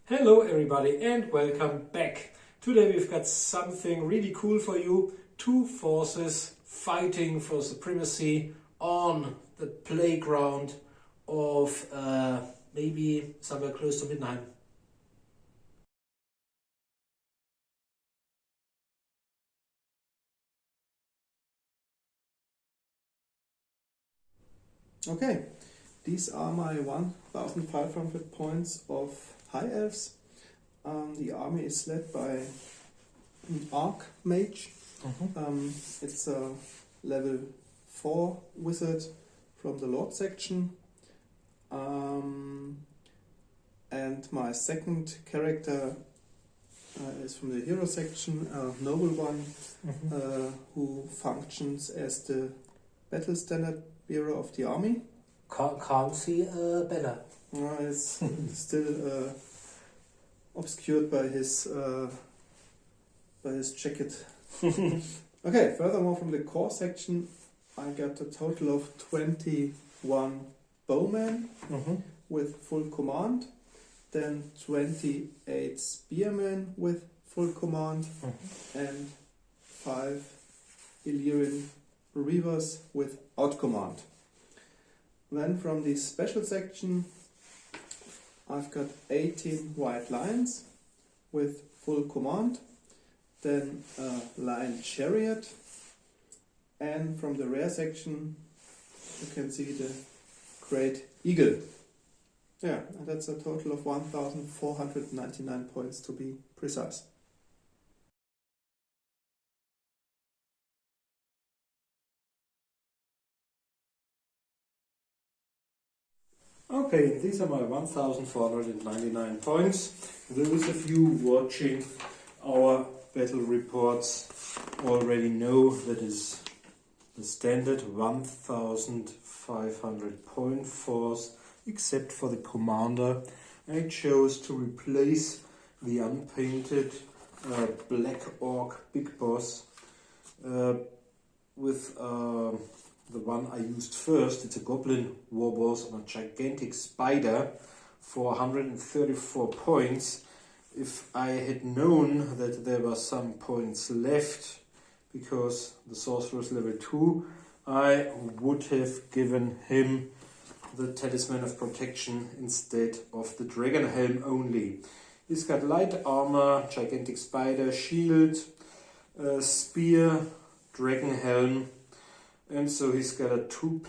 Hello everybody and welcome back. Today we've got something really cool for you. Two forces fighting for supremacy on the playground of maybe somewhere close to Middenheim. Okay, these are my 1500 points of High Elves. The army is led by an Orc mage. It's a level 4 wizard from the Lord section. And my second character is from the hero section, a noble one who functions as the battle standard bearer of the army. Can't see better. It's still obscured by his jacket. Okay, furthermore from the core section I got a total of 21 bowmen with full command, then 28 spearmen with full command, and 5 Illyrian reavers without command. Then from the special section I've got 18 white lions with full command, then a lion chariot, and from the rare section you can see the great eagle. Yeah, and that's a total of 1499 points to be precise. Okay, these are my 1499 points. Those of you watching our battle reports already know that is the standard 1500 point force, except for the commander. I chose to replace the unpainted black orc big boss with the one I used first. It's a goblin warboss on a gigantic spider for 134 points. If I had known that there were some points left, because the sorcerer is level 2, I would have given him the Talisman of Protection instead of the Dragon Helm only. He's got light armor, gigantic spider, shield, spear, Dragon Helm, and so he's got a 2+,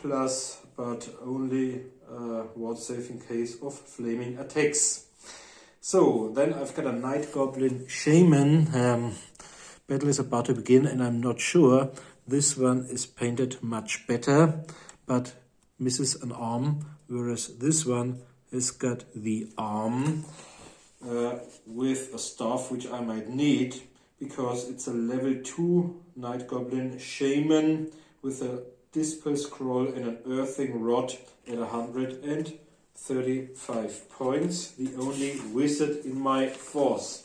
but only ward save in case of flaming attacks. So then I've got a Night Goblin Shaman. Battle is about to begin and I'm not sure. This one is painted much better, but misses an arm, whereas this one has got the arm with a staff which I might need, because it's a level 2 Night Goblin Shaman with a Dispel Scroll and an Earthing Rod at 135 points, the only wizard in my force.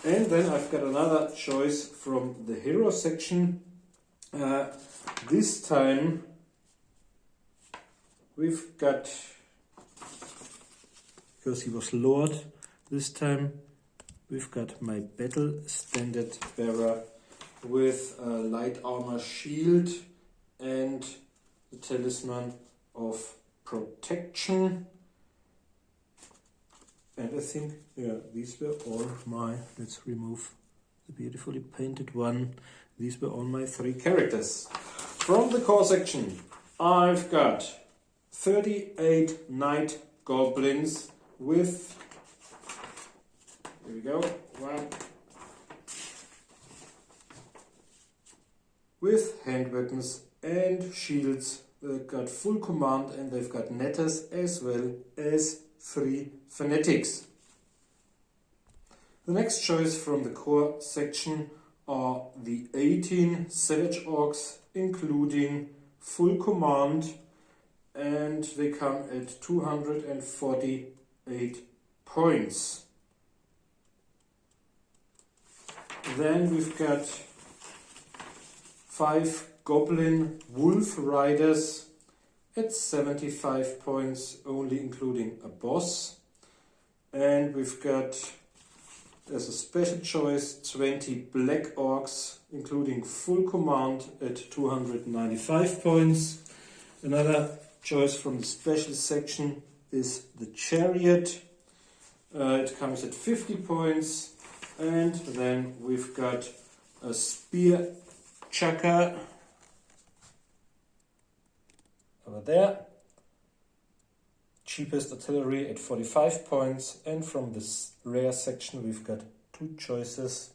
And then I've got another choice from the hero section. This time we've got, because he was Lord, this time we've got my battle standard bearer with a light armor shield and the Talisman of Protection. And I think, yeah, these were all my, let's remove the beautifully painted one. These were all my 3 characters. From the core section, I've got 38 Night Goblins with, here we go, with hand weapons and shields. They've got full command and they've got netters as well as 3 fanatics. The next choice from the core section are the 18 savage orcs, including full command, and they come at 248 points. Then we've got 5 goblin wolf riders at 75 points, only including a boss. And we've got, as a special choice, 20 Black Orcs, including full command at 295 points. Another choice from the special section is the Chariot. It comes at 50 points. And then we've got a Spear Chucker over there. Cheapest artillery at 45 points. And from this rare section we've got two choices.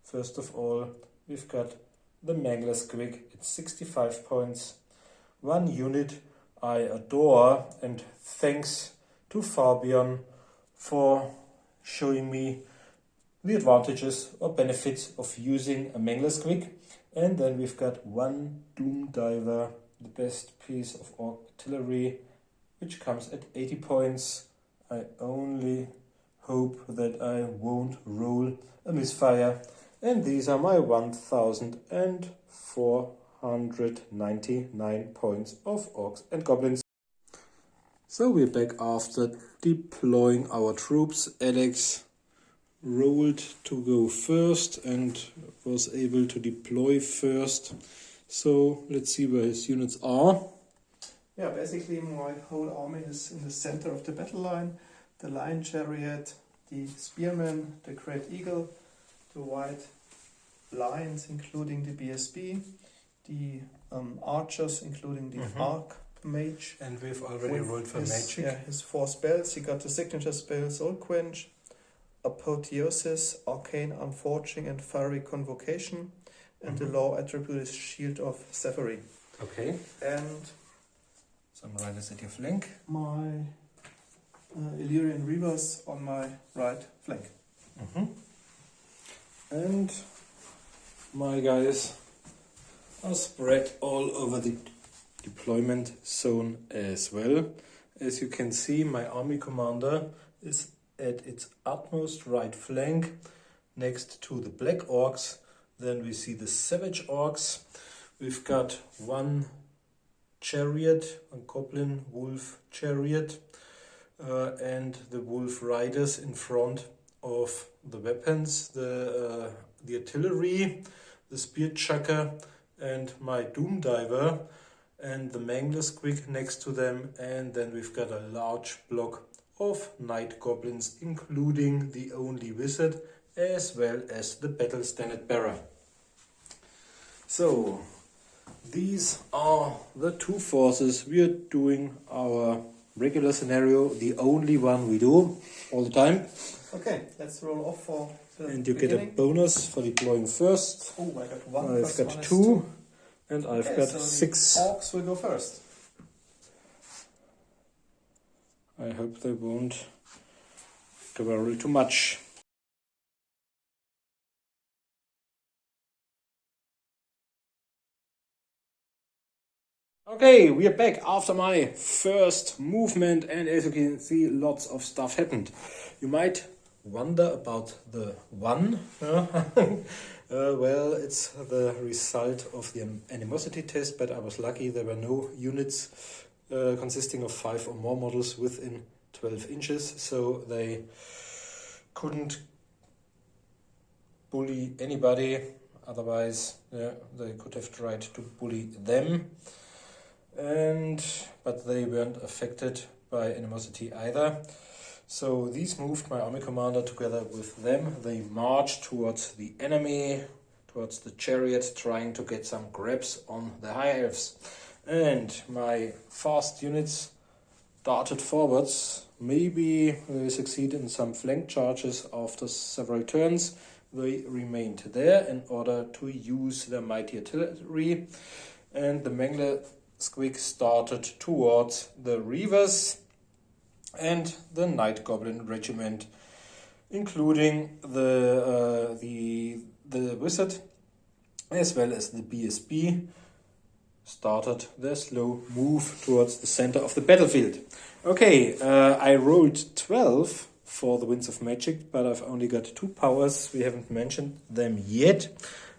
First of all, we've got the Mangler Squig at 65 points. One unit I adore, and thanks to Fabian for showing me the advantages or benefits of using a Mangler Squig. And then we've got one Doom Diver, the best piece of artillery, which comes at 80 points. I only hope that I won't roll a misfire. And these are my 1,499 points of Orcs and Goblins. So we're back after deploying our troops. Alex rolled to go first and was able to deploy first. So let's see where his units are. Yeah, basically my whole army is in the center of the battle line. The Lion Chariot, the Spearman, the Great Eagle, the White Lions including the BSB, the Archers including the Archmage. And we've already rolled for Magic. Yeah, his 4 spells. He got the signature spell Soul Quench, Apotheosis, Arcane Unforging and Fiery Convocation, and the law attribute is Shield of Severy. Okay. And some riders at your flank. My Illyrian Reavers on my right flank. And my guys are spread all over the deployment zone as well. As you can see, my army commander is at its utmost right flank next to the Black Orcs. Then we see the Savage Orcs. We've got one Chariot, a Goblin Wolf Chariot, and the Wolf Riders in front of the weapons, the artillery, the Spear Chucker, and my Doom Diver, and the Mangler Squig next to them. And then we've got a large block of Night Goblins, including the only wizard, as well as the Battle Standard Bearer. So, these are the two forces. We are doing our regular scenario, the only one we do all the time. Okay, let's roll off for the And you beginning. get a bonus for deploying first. Oh, I got 1. I've plus got 1 is 2, and I've Okay, got so the 6. Orcs will go first. I hope they won't worry too much. Okay, we are back after my first movement, and as you can see, lots of stuff happened. You might wonder about the 1. Well, it's the result of the animosity test, but I was lucky there were no units consisting of 5 or more models within 12 inches, so they couldn't bully anybody. Otherwise, they could have tried to bully them. But they weren't affected by animosity either. So these moved my army commander together with them. They marched towards the enemy, towards the chariot, trying to get some grabs on the High Elves. And my fast units darted forwards. Maybe they succeed in some flank charges after several turns. They remained there in order to use their mighty artillery. And the Mangler Squig started towards the Reavers and the Night Goblin regiment, including the wizard as well as the BSB, started their slow move towards the center of the battlefield. Okay, I rolled 12 for the Winds of Magic, but I've only got 2 powers. We haven't mentioned them yet.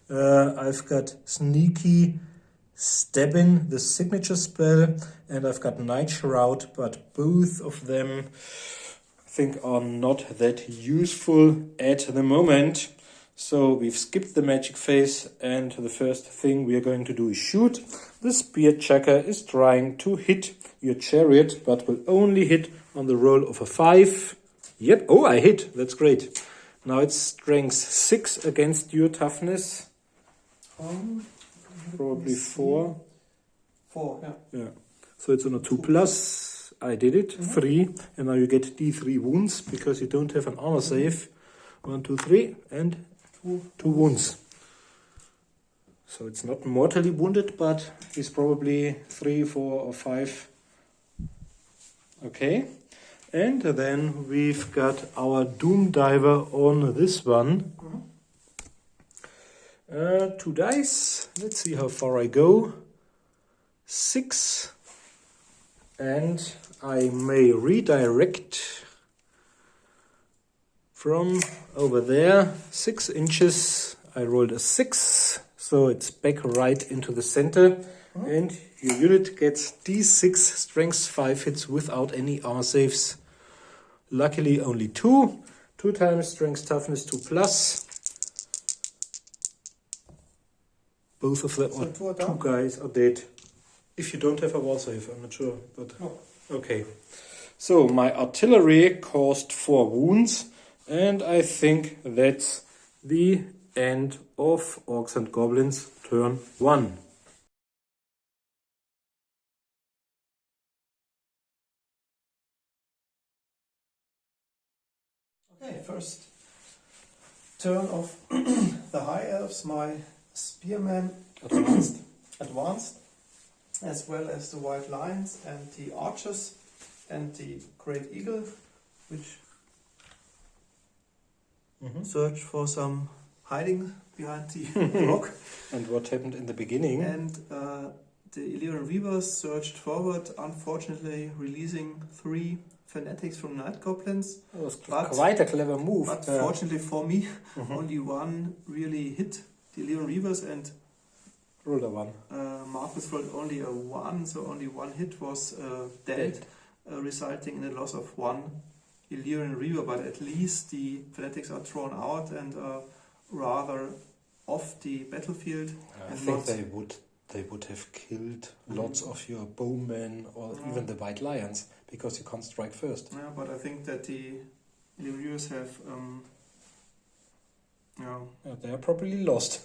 I've got Sneaky Stabbin, the signature spell, and I've got Night Shroud, but both of them, I think are not that useful at the moment. So we've skipped the magic phase, and the first thing we are going to do is shoot. The spear checker is trying to hit your chariot, but will only hit on the roll of a 5. Yep, oh, I hit, that's great. Now it's strength 6 against your toughness. Probably 4. 4, yeah. Yeah. So it's on a 2 plus. I did it. 3. And now you get D3 wounds because you don't have an armor save. 1, 2, 3. And 2 wounds. So it's not mortally wounded, but he's probably 3, 4, or 5. Okay. And then we've got our Doom Diver on this one. 2 dice. Let's see how far I go. 6. And I may redirect from over there 6 inches. I rolled a 6, so it's back right into the center. And your unit gets D6 strength 5 hits without any armor saves. Luckily only 2. 2 times strength toughness 2 plus. Both of them, So 2 guys are dead. If you don't have a wall save, I'm not sure, but No. okay. So my artillery caused 4 wounds, and I think that's the end of Orcs and Goblins turn 1. Okay, first turn of the High Elves. My Spearmen advanced, as well as the White Lions and the Archers and the Great Eagle, which search for some hiding behind the rock. And what happened in the beginning? And the Illyrian Reavers surged forward, unfortunately releasing 3 fanatics from Night Goblins. That was quite a clever move. But fortunately for me, only one really hit the Illyrian Reavers, and rolled a 1. Marcus rolled only a 1, so only one hit was dead, resulting in a loss of 1 Illyrian Reaver. But at least the fanatics are thrown out and are rather off the battlefield. I think they would have killed lots of your bowmen or even the White Lions, because you can't strike first. Yeah, but I think that the Illyrian Reavers have Yeah, they are probably lost.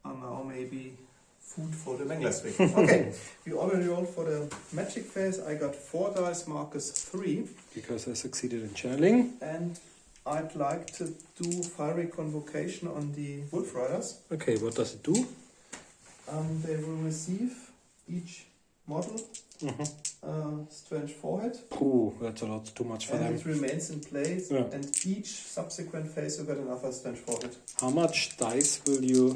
are now maybe food for the Mengler week. Okay, we already rolled for the magic phase. I got 4 dice, Marcus 3. Because I succeeded in channeling. And I'd like to do Fiery Convocation on the Wolf Riders. Okay, what does it do? They will receive each model strange 4 hit. Ooh, that's a lot too much for And them. it remains in place, Yeah. and each subsequent phase you get another strange 4 hit. How much dice will you...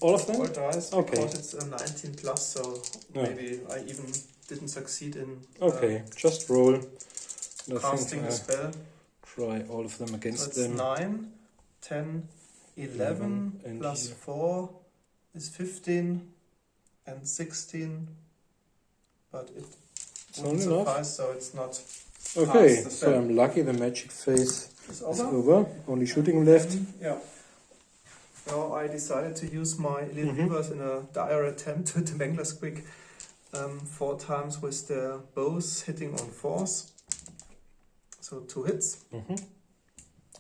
All of them? All dice, Okay. because it's a 19 plus, so maybe I even didn't succeed in Okay, just roll. And I casting think the spell. try all of them So against it's them. 9, 10, 11 and plus here. 4 is 15 and 16, but it wouldn't only enough. suffice, so it's not Okay, past the so spell. I'm lucky the magic phase It's is over. over. Only shooting left. Yeah. Now I decided to use my Illyrian Reavers in a dire attempt to Mengler Squig 4 times with their bows hitting on 4s. So 2 hits.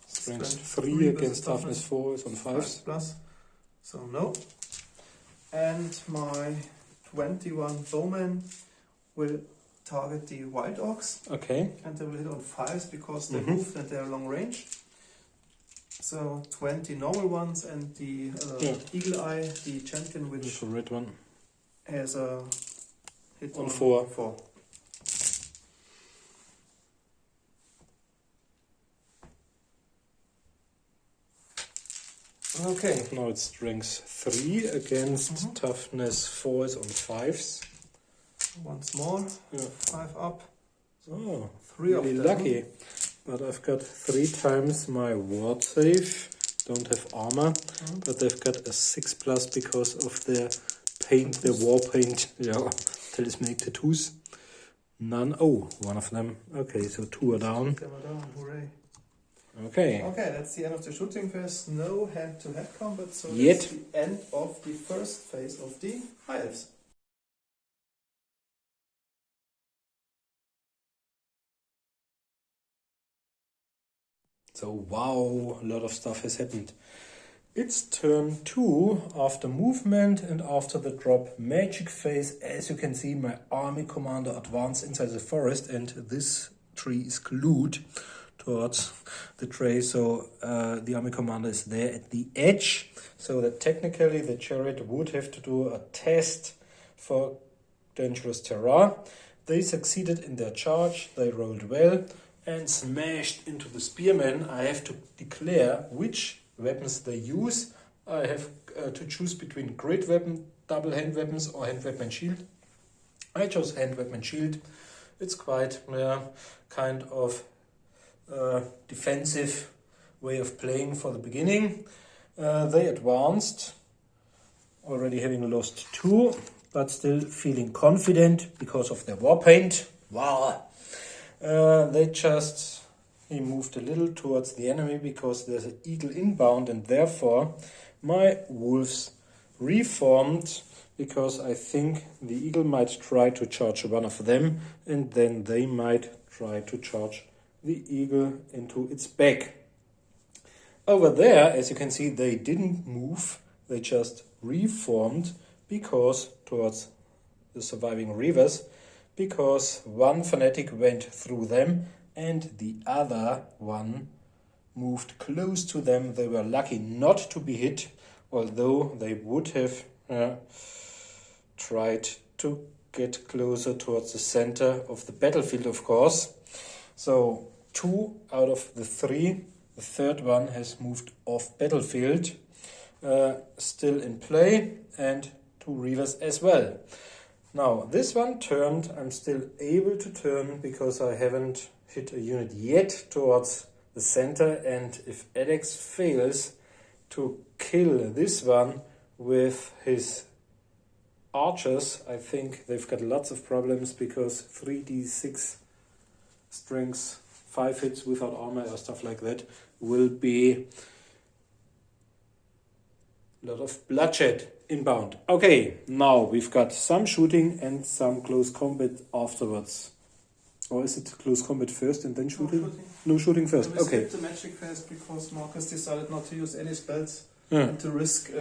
Strength Strength 3 3 against versus toughness 4 is on 5s. Plus. So no. And my 21 bowmen will target the wild orcs, Okay. and they will hit on 5s because they moved and they're long range. So 20 normal ones, and the Eagle Eye, the champion, which There's a red one. has a hit On 4. 4. Okay. Now it's strength 3 against toughness 4 is on 5s. Once more. Yeah. 5 up. Oh, 3 of really them. lucky. But I've got 3 times my ward save. Don't have armor, but they've got a 6 plus because of their paint, their war paint. Yeah, talismanic tattoos. None. Oh, one of them. Okay, so 2 are down. They were down, hooray. Okay. Okay, that's the end of the shooting phase. No hand-to-hand combat, so Yet. that's the end of the first phase of the High Elves. So wow, a lot of stuff has happened. It's turn 2 after movement and after the drop magic phase. As you can see, my army commander advanced inside the forest and this tree is glued towards the tray. So the army commander is there at the edge. So that technically the chariot would have to do a test for dangerous terrain. They succeeded in their charge. They rolled well and smashed into the spearmen. I have to declare which weapons they use. I have to choose between great weapon, double hand weapons or hand weapon shield. I chose hand weapon shield. It's quite kind of defensive way of playing for the beginning. They advanced, already having lost 2, but still feeling confident because of their war paint. Wow! He moved a little towards the enemy because there's an eagle inbound and therefore my wolves reformed because I think the eagle might try to charge one of them and then they might try to charge the eagle into its back. Over there, as you can see, they didn't move, they just reformed because towards the surviving reavers, because one fanatic went through them and the other one moved close to them. They were lucky not to be hit, although they would have tried to get closer towards the center of the battlefield, of course. So 2 out of the 3, the third one has moved off battlefield, still in play, and 2 reavers as well. Now, this one turned. I'm still able to turn because I haven't hit a unit yet towards the center. And if Alex fails to kill this one with his archers, I think they've got lots of problems because 3d6 strengths, 5 hits without armor or stuff like that will be a lot of bloodshed inbound. Okay, now we've got some shooting and some close combat afterwards. Or is it close combat first and then shooting? No shooting first. We skipped the magic phase because Marcus decided not to use any spells and to risk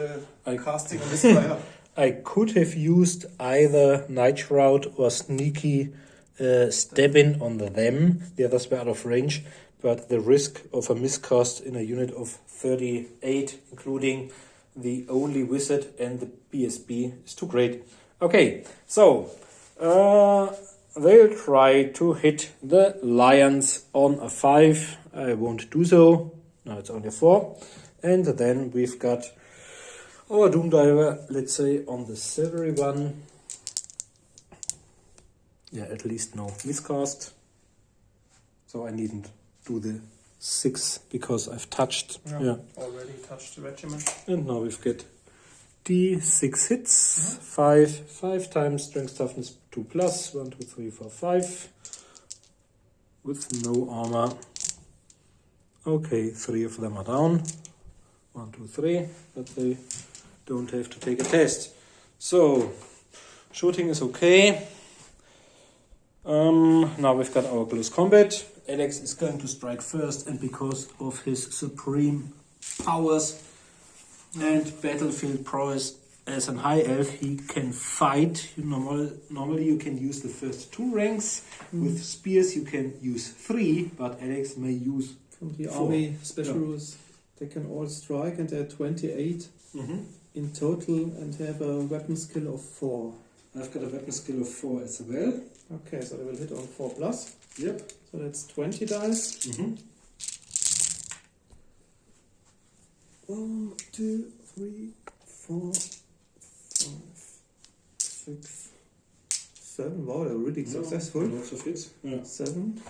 casting a misfire. I could have used either Night Shroud or Sneaky Stabbing on them. The others were out of range, but the risk of a miscast in a unit of 38, including the only wizard and the BSB, is too great. Okay, so they'll try to hit the lions on a 5. I won't do so. Now it's only a 4. And then we've got our Doom Diver, let's say, on the silvery one. Yeah, at least no miscast. So I needn't do the 6 because I've touched. Yeah. Already touched the regiment. And now we've got D6 hits. 5 times strength toughness 2 plus. 1, 2, 3, 4, 5. With no armor. Okay, 3 of them are down. 1, 2, 3. But they don't have to take a test. So, shooting is okay. Now we've got our close combat. Alex is going to strike first, and because of his supreme powers and battlefield prowess as an high elf, he can fight. Normally you can use the first 2 ranks. With spears you can use 3, but Alex may use from the 4. army special rules. They can all strike and they're 28 in total and have a weapon skill of 4. I've got a weapon skill of 4 as well. Okay, so they will hit on 4 plus. Yep. So that's 20 dice. 1, 2, 3, 4, 5, 6, 7. Wow, they're really successful. Lots of hits. Yeah. 7,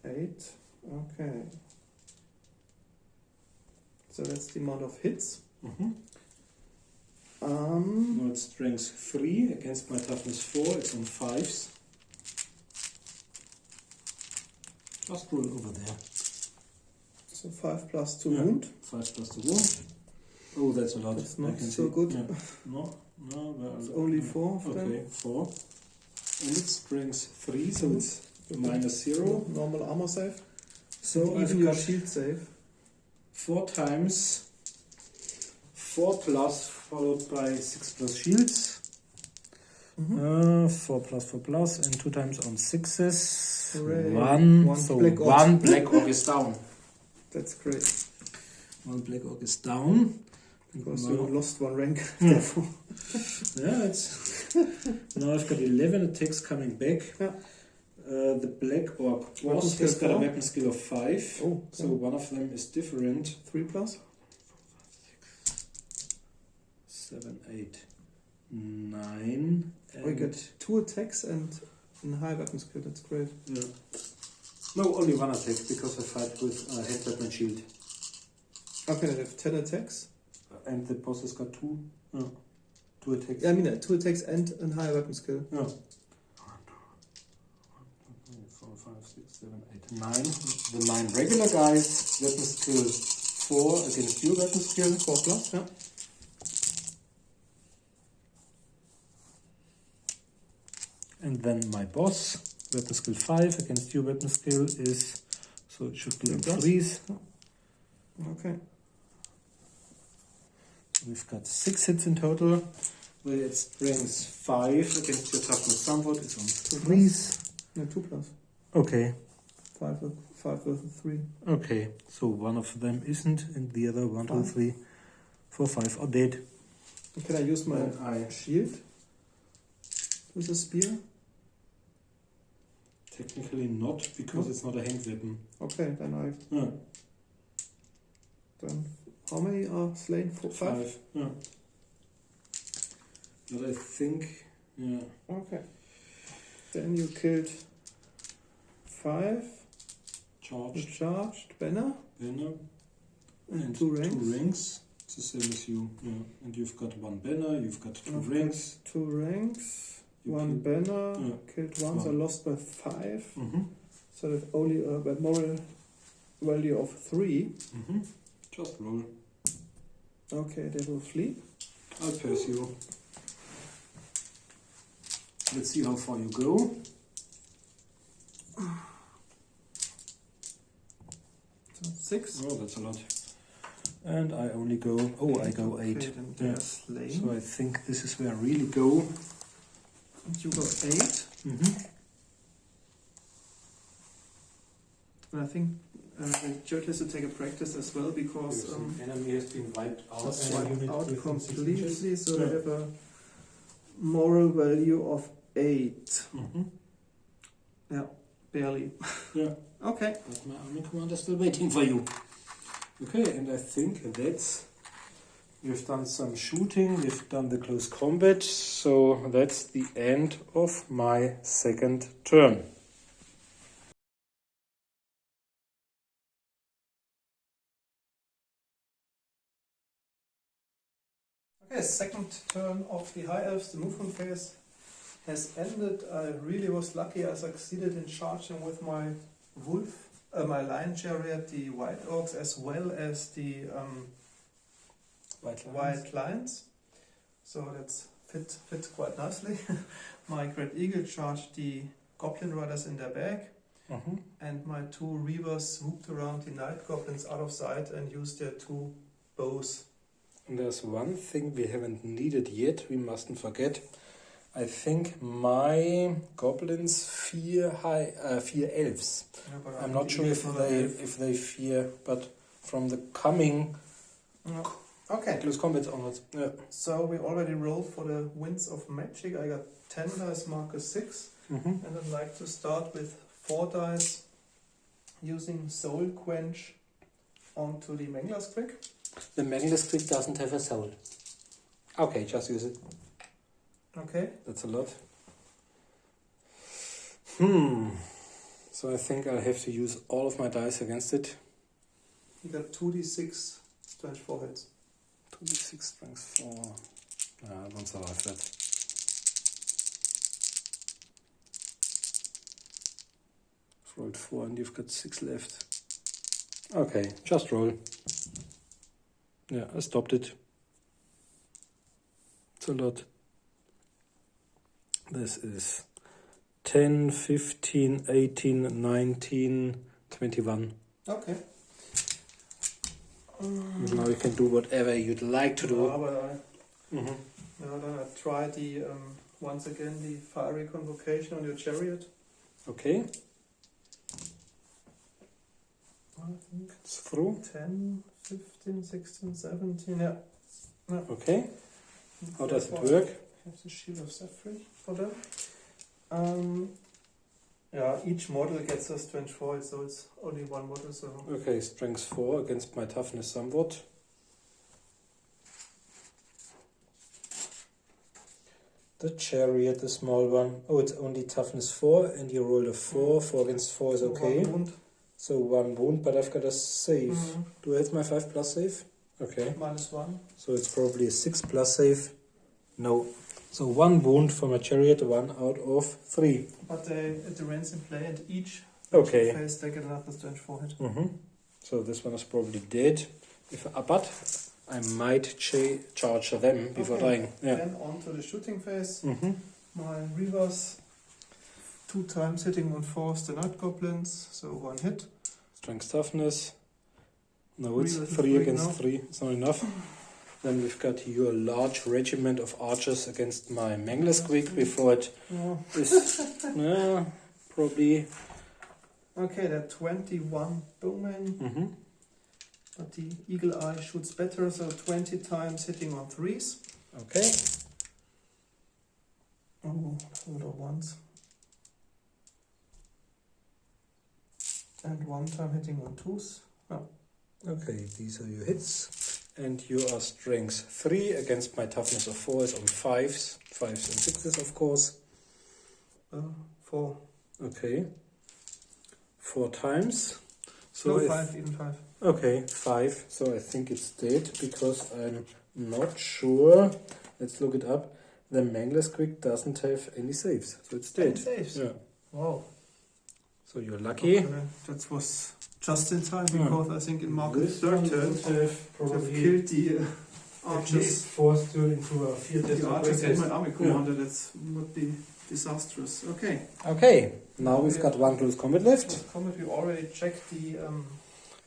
8. Okay. So that's the amount of hits. Now it's strength 3 against my toughness 4. It's on 5s. Just roll over there. So 5 plus 2 wound. 5 plus 2 wound. Oh, that's a lot. That's not so good. Yeah. No, well, It's only 4 of them. Okay, 4. And it's strength 3, so it's minus 0. Normal armor save. So even I've your got shield save. 4 times 4 plus followed by 6 plus shields. 4 plus, and 2 times on 6s. Hooray. 1. So black orc. 1 black orc is down. That's great. 1 black orc is down. Because now, you lost 1 rank. Therefore. Yeah, it's now I've got 11 attacks coming back. Yeah. The black orc boss has got a weapon skill of 5. Oh, so one of them is different. 3 plus? 7, 8, 9. We get 2 attacks and a high weapon skill. That's great. Yeah. No, only 1 attack because I fight with hand weapon shield. Okay, I have 10 attacks. And the boss has got 2. 2 attacks. Yeah, I mean 2 attacks and a high weapon skill. Yeah. 1, 2, 3, 4, 5, 6, 7, 8, 9. The 9 regular guys. Weapon skill 4 against your weapon skill. 4 plus, yeah. And then my boss, weapon skill 5 against your weapon skill is, so it should be on 3s. Okay. We've got 6 hits in total. Where it strength 5 against your toughness somewhat, it's on 3s. No, 2 plus. Okay. 5 with 3. Okay, so one of them isn't, and the other 1, 2, 3, 4, 5 are dead. Can I use my shield with a spear? Technically not, because it's not a hand weapon. Okay, then Then how many are slain? 4, 5? Yeah. But I think, yeah. Okay. Then you killed 5. Charged banner. And 2 rings. 2 rings. It's the same as you. Yeah. And you've got 1 banner, you've got 2 rings. 2 rings. You 1 banner. Yeah. Killed 1, so lost by 5. Mm-hmm. So that's only a moral value of 3. Mm-hmm. Just roll. Okay, they will flee. I'll pursue. Let's see how far you go. 6. Oh, that's a lot. And I only go, I go 8. Okay, then they are slain. So I think this is where I really go. And you go 8. Mm-hmm. And I think Jurt has to take a practice as well because enemy has been wiped out. was wiped out completely, so they have a moral value of 8. Mm-hmm. Yeah, barely. Yeah. Okay. But my army commander is still waiting for you. Okay, and I think that's... We've done some shooting, we've done the close combat, so that's the end of my second turn. Okay, second turn of the High Elves, the movement phase has ended. I really was lucky. I succeeded in charging with my wolf, my lion chariot, the white orcs, as well as the white lions. So that's fit quite nicely. My great eagle charged the goblin riders in their back, and my 2 reavers swooped around the night goblins out of sight and used their 2 bows. And there's one thing we haven't needed yet, we mustn't forget. I think my goblins fear elves. Yeah, I'm not sure if they fear, but from the coming close combat onwards. Yeah. So we already rolled for the winds of magic. I got 10 dice, marker 6, and I'd like to start with 4 dice using Soul Quench onto the Mangler's Quick. The Mangler's Quick doesn't have a soul. Okay, just use it. Okay. That's a lot. So I think I'll have to use all of my dice against it. You got 2d6 strength 4 hits. 2d6 strength 4. I won't survive that. I've rolled 4 and you've got 6 left. Okay, just roll. Yeah, I stopped it. It's a lot. This is 10, 15, 18, 19, 21. Okay. Now you can do whatever you'd like to do. Then I try the once again the fiery convocation on your chariot. Okay. I think It's through. 10, 15, 16, 17, yeah. Okay. How does it work? Have the Shield of Saffron for them. Yeah, each model gets a strength 4, so it's only one model. So Okay, strength 4 against my toughness somewhat. The chariot, the small one. Oh, it's only toughness 4 and you rolled a 4. 4 against 4 is okay. 1 wound. So 1 wound, but I've got a save. Mhm. Do I have my 5 plus save? Okay. -1. So it's probably a 6 plus save. No. So 1 wound for my chariot, 1 out of 3. But it remains in play, and each Okay. phase they get another strength 4 hit. So this one is probably dead. But I might charge them before dying. Yeah. Then on to the shooting phase. Mhm. My reavers 2 times hitting on 4 the night goblins, so 1 hit. Strength toughness. No, it's 3 3 against no. 3. It's not enough. Then we've got your large regiment of archers against my Mangler Squeak before it is probably. Okay, there are 21 bowmen, but the eagle eye shoots better, so 20 times hitting on 3s. Okay. Oh, hold on once. And 1 time hitting on 2s. Okay, these are your hits. And you are strength 3 against my toughness of 4 is on 5s. 5s and 6s, of course. 4. Okay. 4 times. So So 5, even 5. okay, 5. So I think it's dead because I'm not sure. Let's look it up. The Mangler Squeak doesn't have any saves, so it's dead. Saves. Yeah. Wow. So you're lucky. Okay, that was just in time because I think in Market's This one third turn would have to probably killed the archers. forced you into a field The archers and my test. army commander. That would be disastrous. Okay. Okay, now we've got 1 close combat left. Comment, we already checked the.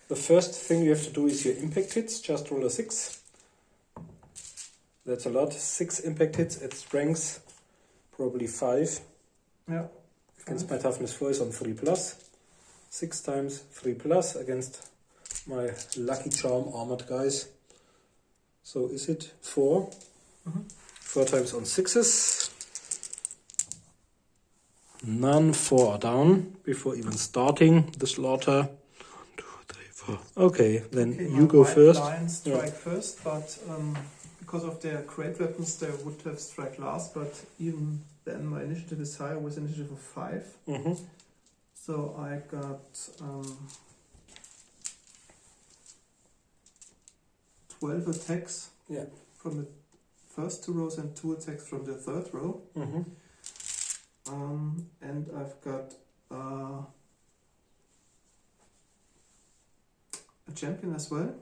The first thing you have to do is your impact hits. Just roll a 6. That's a lot. 6 impact hits at strength, probably 5. Yeah. Against my toughness 4 is on 3 plus. 6 times 3 plus against my lucky charm armored guys. So is it 4? 4 times on 6s. None. 4 are down before even starting the slaughter. 1, 2, 3, 4. Okay, then Okay, you my go white first. lions strike first, but because of their great weapons, they would have strike last. But even then, my initiative is higher with initiative of 5. So I got 12 attacks from the first 2 rows and 2 attacks from the third row. And I've got a champion as well.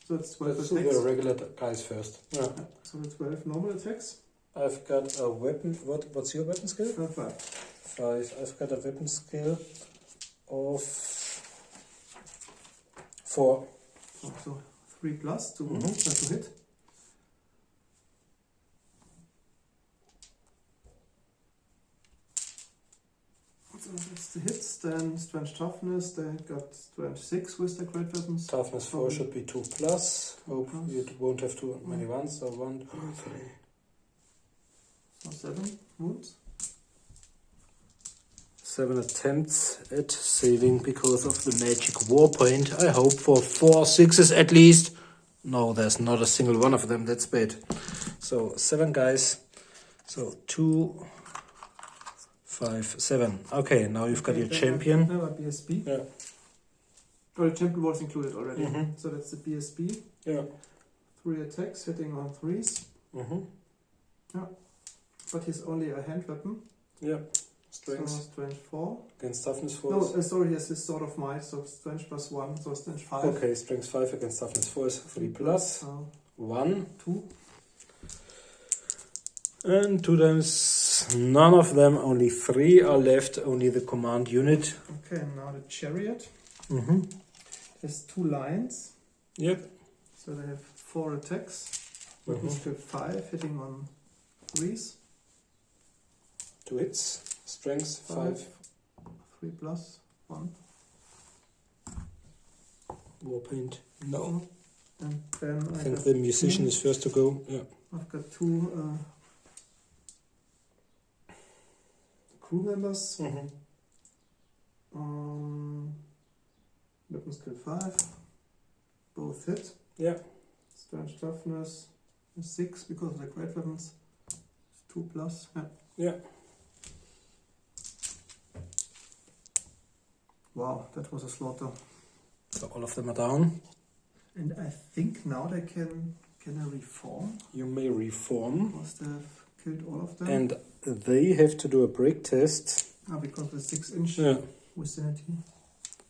So it's 12 Let's attacks. do the regular guys first. Yeah. So the 12 normal attacks. I've got a weapon. What's your weapon skill? 5. 5. I've got a weapon skill of 4. So 3 plus to hit. So that's the hits. Then strength toughness. They got strength 6 with the great weapons. Toughness 4 should be 2 plus. Hope you won't have too many ones. So 1, 2, 3. So 7 wounds. 7 attempts at saving because of the magic war point. I hope for 4 6s at least. No, there's not a single one of them. That's bad. So 7 guys. So 2, 5, 7. Okay, now you've got your champion. No, a BSB. Yeah. Oh, the champion was included already. So that's the BSB. Yeah. 3 attacks hitting on 3s. But he's only a hand weapon. Yeah. So Strength. strength 4. Against toughness 4. No, sorry, he has his sword of might, so strength plus 1, so strength 5. Okay, strength 5 against toughness 4 is 3 plus. So 1. 2. And 2 times none of them, only 3 are left, only the command unit. Okay, and now the chariot. Mm-hmm. Has 2 lines. Yep. So they have 4 attacks. Weapon skill 5, hitting on 3s. 2 hits. Strength 5. 3 plus 1. Warpaint. No. And then I think the musician is first to go. Yeah. I've got 2 crew members. Mm-hmm. Weapon skill 5. Both hit. Yeah. Strength toughness is 6 because of the great weapons. 2 plus. Yeah. Yeah. Wow, that was a slaughter. So all of them are down. And I think now they can I reform? You may reform. Because they've killed all of them. And they have to do a break test. Because of the 6-inch Yeah. vicinity.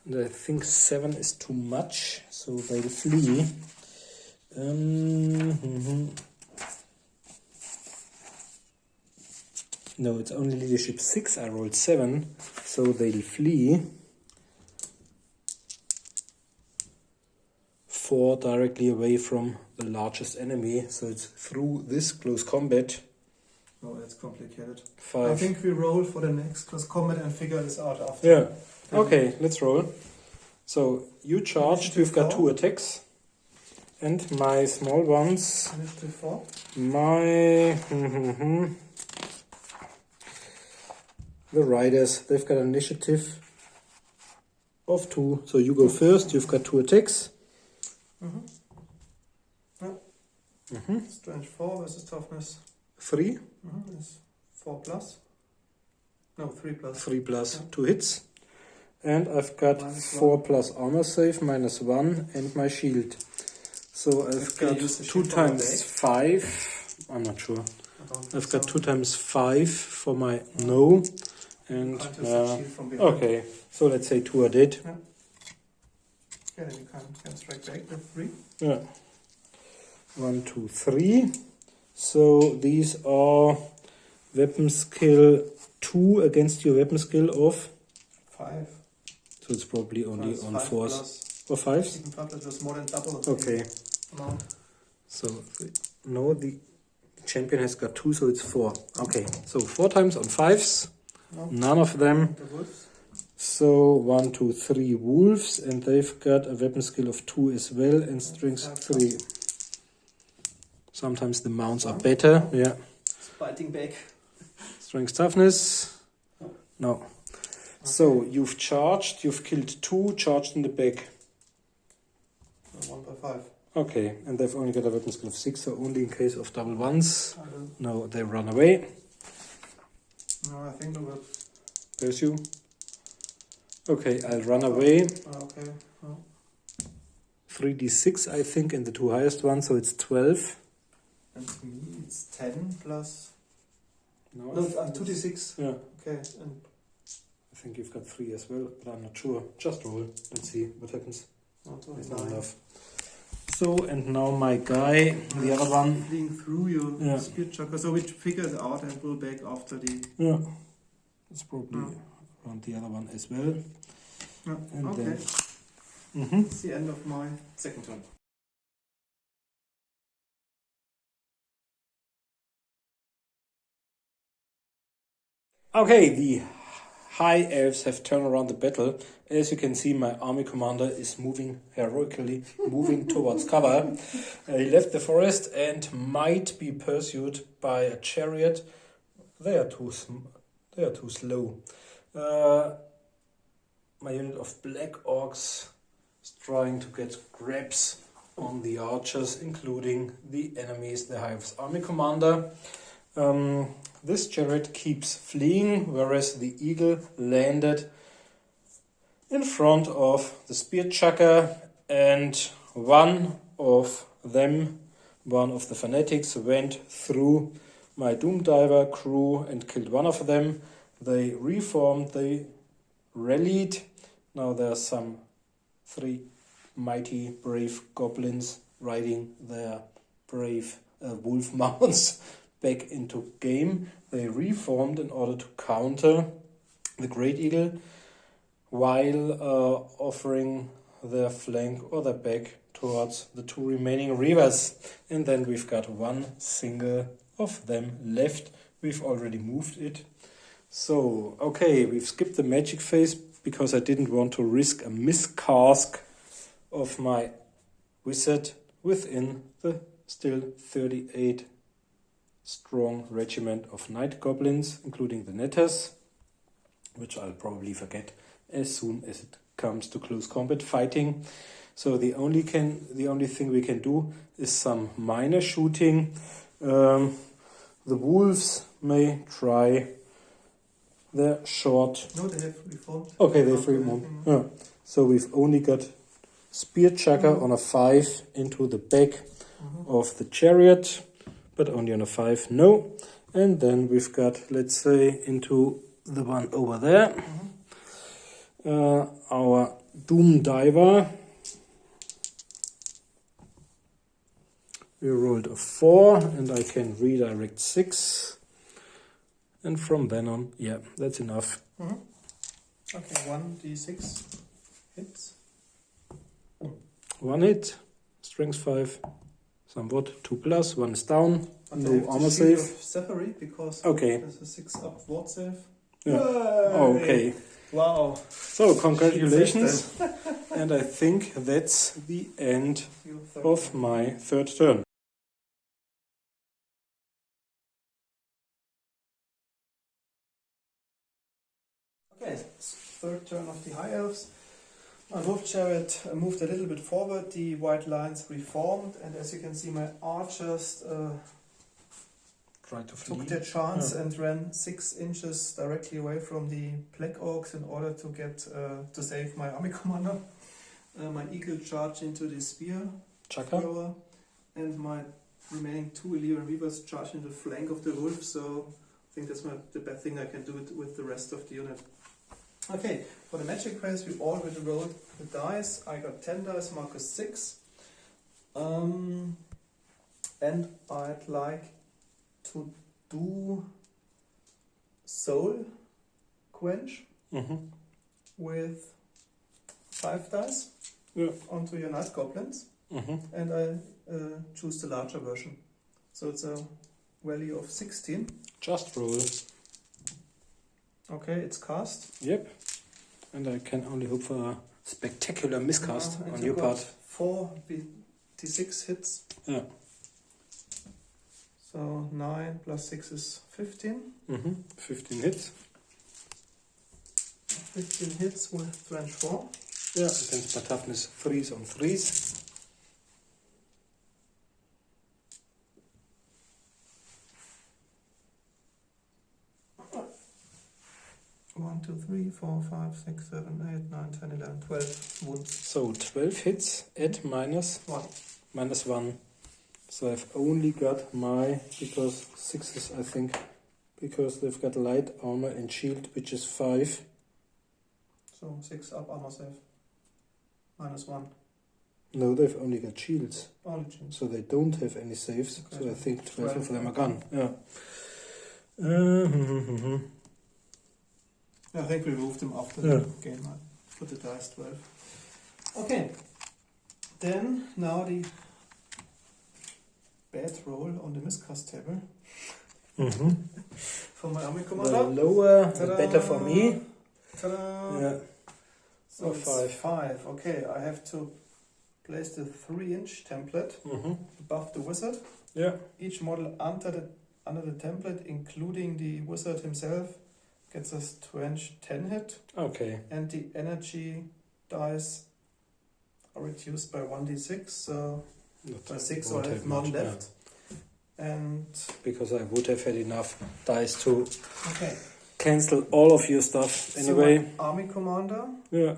And I think 7 is too much, so they'll flee. No, it's only leadership 6. I rolled 7, so they'll flee. 4 directly away from the largest enemy, so it's through this close combat. Oh, that's complicated. 5. I think we roll for the next close combat and figure this out after. Yeah. Okay, let's roll. So you charged, you've got 2 attacks. And my small ones, Initiative 4. my the riders, they've got an initiative of 2. So you go first, you've got 2 attacks. Strength 4 versus toughness 3. is 4 plus. No, 3 plus. 3 plus 2 hits. And I've got Minus 4 1. plus armor save, minus 1, and my shield. So I've Can you got use the 2 shield for one times day? 5. I'm not sure. I don't think I've got so. 2 times 5 for my no. And Can't use the shield from behind. okay, so let's say 2 are dead. Yeah, then you can strike back with 3. Yeah. 1, 2, 3. So these are weapon skill 2 against your weapon skill of. 5. So it's probably only Plus on 5 4s plus or 5s. even 5 plus was more than double. Okay. Amount. So no, the champion has got 2, so it's 4. Okay, so 4 times on 5s. No. None of them. The wolves. So 1, 2, 3 wolves, and they've got a weapon skill of 2 as well, and strength 3. Sometimes the mounts are better. Yeah. It's biting back. Strength toughness. No. So you've charged. You've killed 2. Charged in the back. 1 by 5. Okay, and they've only got a weapon skill of 6, so only in case of double ones. I don't No, they run away. No, I think we will. Pursue. Okay, I'll run away. Okay. Oh. 3d6, I think, in the 2 highest ones, so it's 12. And to me, it's 10 plus. No, No, 2d6. Yeah, Okay. And I think you've got 3 as well, but I'm not sure. Just roll. Let's see what happens. not It's not 9. enough. So, and now my guy, the other one. Fleeing through your Yeah. spear chucker. So we figure it out and we'll back after the. Yeah, it's probably around the other one as well. Yeah. And Okay. then. It's the end of my second turn. Okay, the High Elves have turned around the battle. As you can see, my army commander is moving heroically, moving towards cover. He left the forest and might be pursued by a chariot. They are too slow. My unit of black orcs is trying to get grabs on the archers, including the enemies, the High Elves army commander. This chariot keeps fleeing, whereas the eagle landed in front of the spear chucker, and one of the fanatics, went through my Doom Diver crew and killed one of them. They reformed, they rallied. Now there are some 3 mighty brave goblins riding their brave wolf mounts back into game. They reformed in order to counter the Great Eagle while offering their flank or their back towards the 2 remaining rivers. And then we've got 1 single of them left. We've already moved it. So, okay, we've skipped the magic phase because I didn't want to risk a miscast of my wizard within the still 38 strong regiment of night goblins, including the netters, which I'll probably forget as soon as it comes to close combat fighting. So the only thing we can do is some minor shooting. The wolves may try their short. No, they have reformed. Okay, they've reformed. Yeah. So we've only got spear chucker on a 5 into the back of the chariot, but only on a 5. No. And then we've got, let's say, into the one over there. Our Doom Diver. We rolled a 4 and I can redirect 6. And from then on, yeah, that's enough. Okay, 1d6 hits. 1 hit, strength 5, somewhat 2+, 1 is down, But no armor save. Separate because Okay. there's a 6 up ward save. Yeah. Yay! Okay. Wow. So congratulations. And I think that's the end of my 3rd turn. Okay, 3rd turn of the High Elves. My wolf chariot moved a little bit forward, the white lines reformed, and as you can see, my archers Try to flee. took their chance and ran 6 inches directly away from the Black Orcs in order to get to save my army commander. My eagle charged into the spear Chaka. thrower, and my remaining 2 Illyrian Weavers charged into the flank of the wolf, so I think that's the best thing I can do with the rest of the unit. Okay, for the magic phase we already rolled the dice. I got 10 dice, Marcus 6. And I'd like to do Soul Quench with 5 dice onto your Night Goblins. And I choose the larger version. So it's a value of 16. Just roll. Okay, it's cast. Yep. And I can only hope for a spectacular miscast And on you your got part. 4 d6 hits. Yeah. So 9 plus 6 is 15. 15 hits. 15 hits with trench 4. Yeah, against my toughness 3s on 3s. 1, 2, 3, 4, 5, 6, 7, 8, 9, 10, 11, 12 wounds. So 12 hits at minus 1. So I've only got my, because 6s I think, because they've got light armor and shield, which is 5. So 6 up armor save. -1. No, they've only got shields. Only change. So they don't have any saves. Okay. So I think 12 of them are gone. Yeah. I think we moved them after Yeah. the game. I put the dice 12. Okay. Then now the bad roll on the miscast table for my army The commander. lower, the Ta-da! better for me. Ta-da! Yeah. So Oh, it's 5. 5. Okay, I have to place the 3-inch template above the wizard. Yeah. Each model under the template, including the wizard himself, gets a strange 10 hit, Okay. and the energy dice are reduced by 1d6, so by 6 I Won't have have none much, left. And Because I would have had enough dice to okay, cancel all of your stuff anyway. so my army commander, Yeah.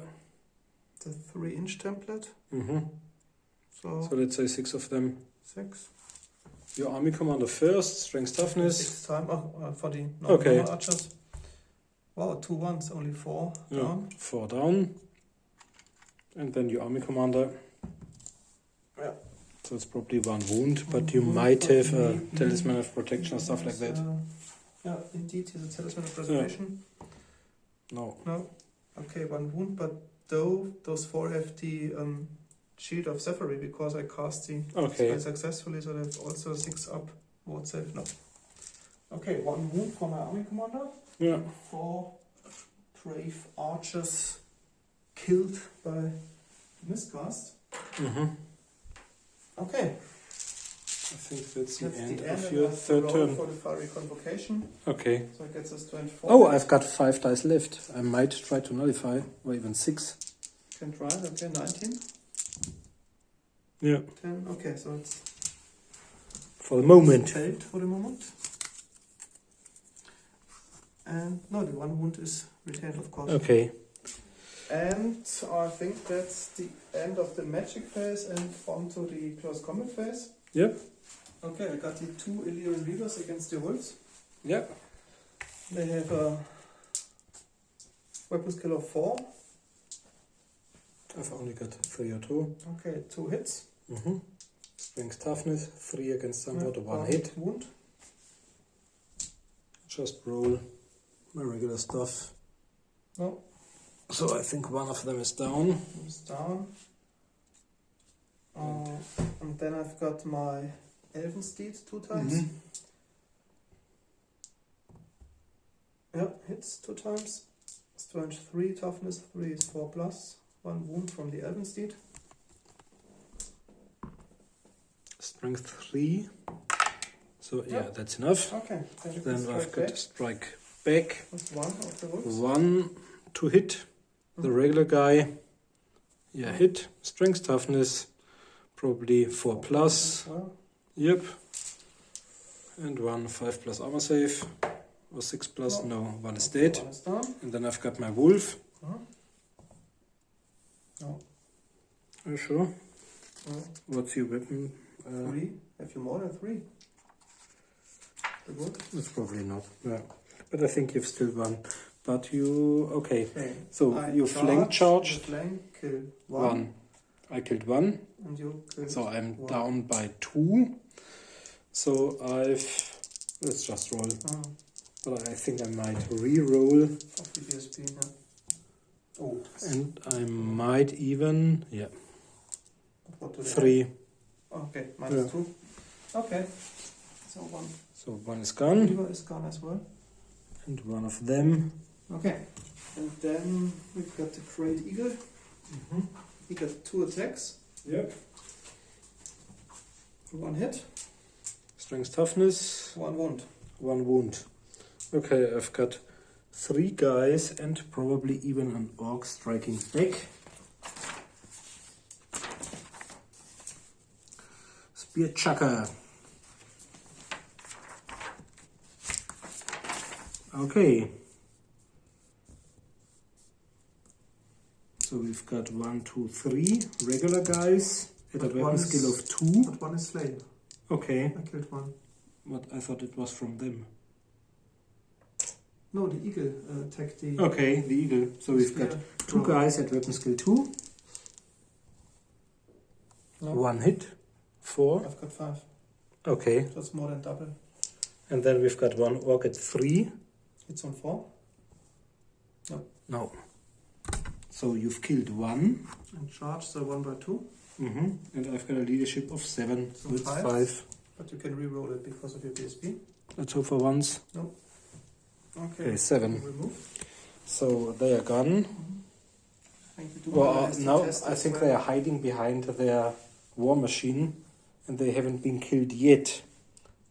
the 3-inch template, So so let's say 6 of them. 6. Your army commander first, strength toughness. 6 times for the Okay. normal archers. Wow, 2 ones, only 4 down. 4 down. And then your army commander. Yeah. So it's probably 1 wound, but One you wound, might but have a maybe- talisman of protection or stuff like that. Yeah, indeed, he's a talisman of preservation. No. No. Okay, 1 wound, but though those 4 have the shield of Zephyr because I cast the spell successfully, so that's also 6 up. Ward save, no. Okay, 1 wound for my army commander. Yeah. 4 brave archers killed by miscast. Okay. I think that's the That's end the end of your and third roll turn. for the fiery convocation. Okay. So it gets us 24. Oh, I've got 5 dice left. I might try to nullify, or even 6. Can try, okay, 19. Yeah. 10, okay, so it's For the moment. failed for the moment. And no, the 1 wound is retained, of course. Okay. And I think that's the end of the magic phase and onto the close combat phase. Yep. Okay, I got the 2 Illyrian Reavers against the Wolves. Yep. They have a weapon skill of 4. I've only got 3 or 2. Okay, 2 hits. Strength toughness, 3 against somewhat, 1 hit. Wound. Just roll my regular stuff. No, So I think one of them is down. it's down. And then I've got my Elven Steed 2 times. Yeah, hits 2 times. Strength 3, toughness 3 is 4 plus. 1 wound from the Elven Steed. Strength 3. So yeah, Yep. that's enough. Okay, then you can Then strike I've got back. strike back. That's 1 of the wolves. 1 to hit the regular guy. Yeah, hit. Strength toughness. Probably 4 plus. As well. Yep. And 1 5 plus armor save. Or 6 plus. No, 1 is dead. 1 is down. And then I've got my wolf. No. Are you sure? No. What's your weapon? 3. Have you more than 3? The wolf? It's probably not. Yeah. But I think you've still won. But you... Okay. So I you flank charged. the flank, kill 1. I killed 1. And you killed So I'm 1. down by 2. So I've... Let's just roll. But I think I might re-roll. Of the BSP, yeah. Oh. And I might even... Yeah. What do they 3. have? Okay, minus 2. Okay. So 1. So 1 is gone. Reaver is gone as well. And one of them... Okay. And then we've got the Great Eagle. He got 2 attacks. Yep. 1 hit. Strength toughness. 1 wound. 1 wound. Okay, I've got 3 guys and probably even an orc striking back. Spear chucker. Okay. So we've got 1, 2, 3 regular guys at a But one weapon is- skill of 2. But 1 is slain. Okay. I killed 1. But I thought it was from them. No, the eagle attacked the... Okay, the eagle. So we've got 2 guys at weapon skill 2. No. 1 hit. 4. I've got 5. Okay. That's more than double. And then we've got 1 orc at 3. It's on 4. No. So you've killed 1. And charge, so 1 by 2. And I've got a leadership of 7. So So it's 5. 5. But you can re-roll it because of your BSP. Let's hope for once. Okay, 7. Remove. So they are gone. Thank you. Well, now I think they are hiding behind their war machine and they haven't been killed yet.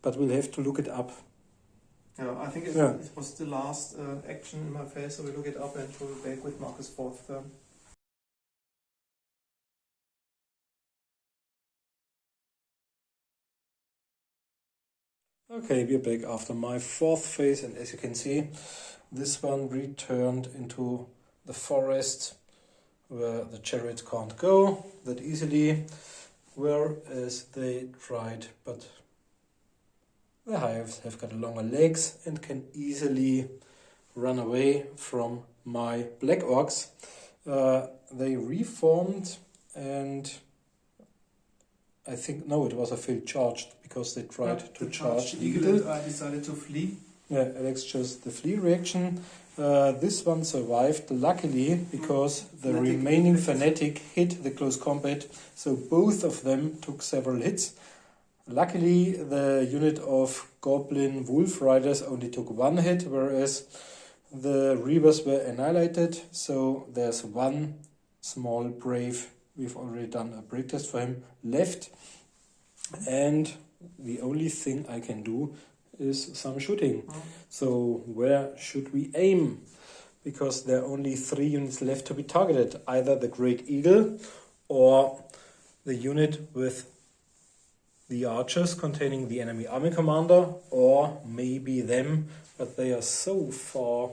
But we'll have to look it up. Yeah, I think it Yeah. was the last action in my phase, so we look it up and roll back with Marcus' 4th turn. Okay, we're back after my 4th phase, and as you can see, this one returned into the forest where the chariot can't go that easily, whereas they tried, but The High Elves have got longer legs and can easily run away from my Black Orcs. They reformed, and I think, no, it was a failed charge because they tried to charge the eagle. I decided to flee. Yeah, Alex chose the flee reaction. This one survived luckily because the remaining fanatic hit the close combat, so both of them took several hits. Luckily, the unit of Goblin Wolf Riders only took one hit, whereas the Reavers were annihilated, so there's one small brave, we've already done a break test for him, left. And the only thing I can do is some shooting. So where should we aim? Because there are only 3 units left to be targeted. Either the Great Eagle or the unit with the archers containing the enemy army commander, or maybe them, but they are so far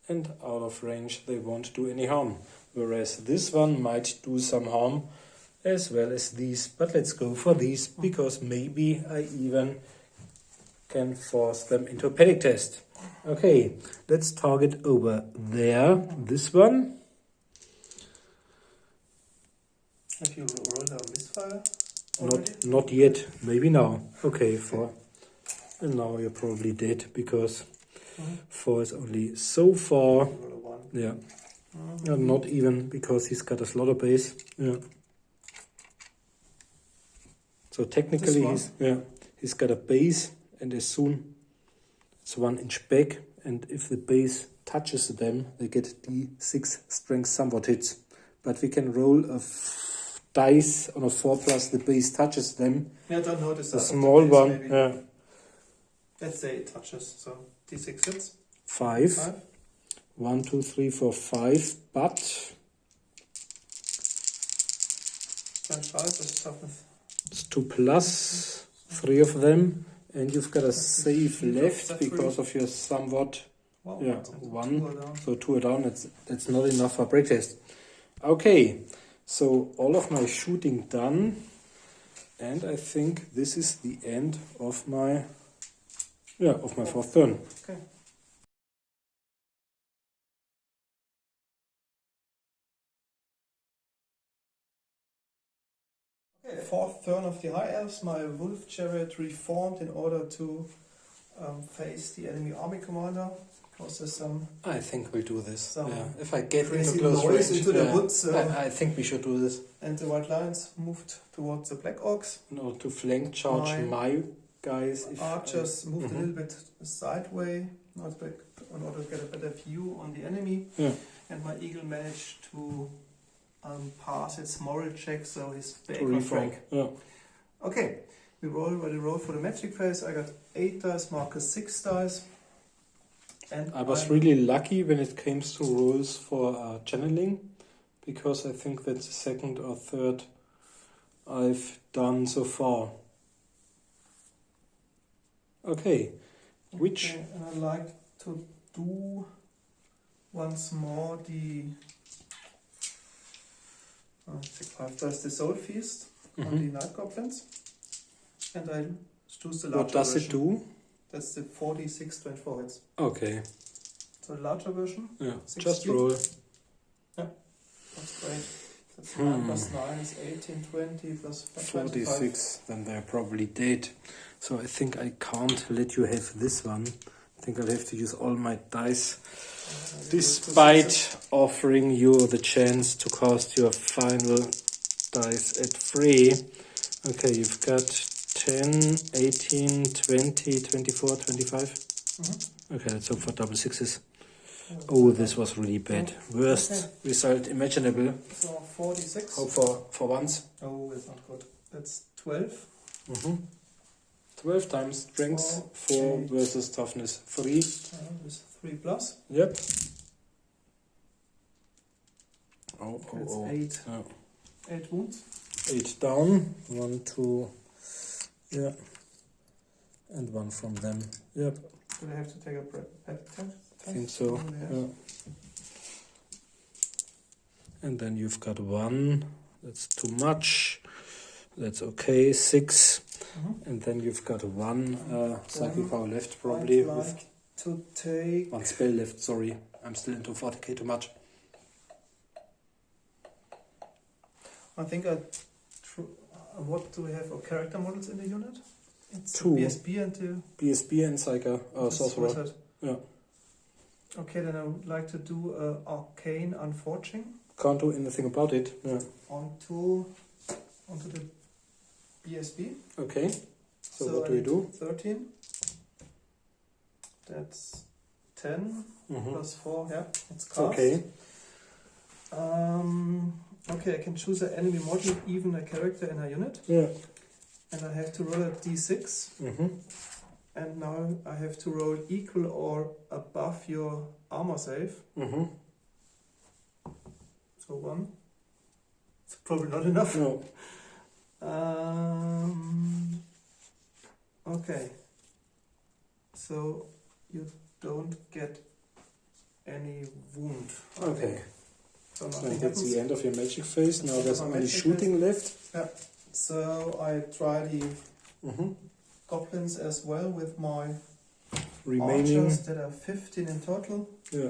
and out of range they won't do any harm. Whereas this one might do some harm as well as these. But let's go for these, because maybe I even can force them into a panic test. Okay, let's target over there. This one. Have you rolled a misfire? Not yet. Maybe now. Okay, 4. And now you're probably dead because 4 is only so far. Roll a 1. Yeah. Not even, because he's got a slaughter base. Yeah. So technically he's got a base, and as soon it's 1 inch back, and if the base touches them, they get D6 strength somewhat hits. But we can roll a dice on a 4+, the base touches them. Yeah, don't notice that. A small one. Maybe. Yeah. Let's say it touches, so D6 hits. 5. 1, 2, 3, 4, 5. But Strength 5 is toughness. it's 2+, 3 of them, and you've got a save left because of your somewhat. Wow, Yeah, so 1. 2 are down. So 2 are down. That's not enough for a break test. Okay, so all of my shooting done, and I think this is the end of my 4th turn. Okay. Okay, 4th turn of the High Elves. My Wolf Chariot reformed in order to face the enemy army commander. Because there's some I think we'll do this. Some Yeah. If I get crazy into close noise range, into the woods. I think we should do this. And the White Lions moved towards the Black Orcs. No, to flank charge my guys. If Archers moved a little bit sideways, not back, in order to get a better view on the enemy. Yeah. And my eagle managed to pass its moral check, so he's back to on reform. track. Yeah. Okay, we roll for the magic phase. I got 8 dice, Marcus 6 dice. And I was really lucky when it came to rolls for channeling, because I think that's the 2nd or 3rd I've done so far. Okay, which Okay, and I'd like to do once more the take 5 dice, the Soul Feast on the Night Goblins, and I choose the larger what does version. it do? That's the 46 to 24 hits. Okay, So the larger version. yeah, 60. just roll. That's great. That's 9 plus 9 is 18, 20 plus 25. 46, then they're probably dead. So I think I can't let you have this one. I think I'll have to use all my dice, despite offering you the chance to cast your final dice at 3. Okay, you've got 10, 18, 20, 24, 25. Okay, let's hope for double 6s. Oh, this was really bad. Worst result imaginable. So 46. Hope for once. Oh, it's not good. That's 12. 12 times strength, 4 versus toughness, 3. With 3 plus. Yep. That's 8. Oh. 8 wounds. 8 down. 1, 2. Yeah. And 1 from them. Yep. Do they have to take a panic test? I think so. Yeah. And then you've got 1. That's too much. That's okay. 6. And then you've got one psychic power left, probably. I'd With like to take... one spell left, sorry. I'm still into 40k too much. I think what do we have for character models in the unit? It's Two. BSB and the... BSB and Psyker, Sorcerer. Wizard. Yeah. Okay, then I would like to do Arcane Unforging Can't do anything about it. Yeah. onto the BSB. Okay. So what do we do? 13. That's 10 plus 4. Yeah, it's cast. Okay. Okay, I can choose an enemy model, even a character in a unit. Yeah. And I have to roll a d6. And now I have to roll equal or above your armor save. So 1. It's probably not enough. No. Okay. So you don't get any wound. Okay. So So nothing that's happens. the end of your magic phase. Now there's My only magic shooting left. Yeah. So I try the goblins as well with my Remaining. archers that are 15 in total. Yeah.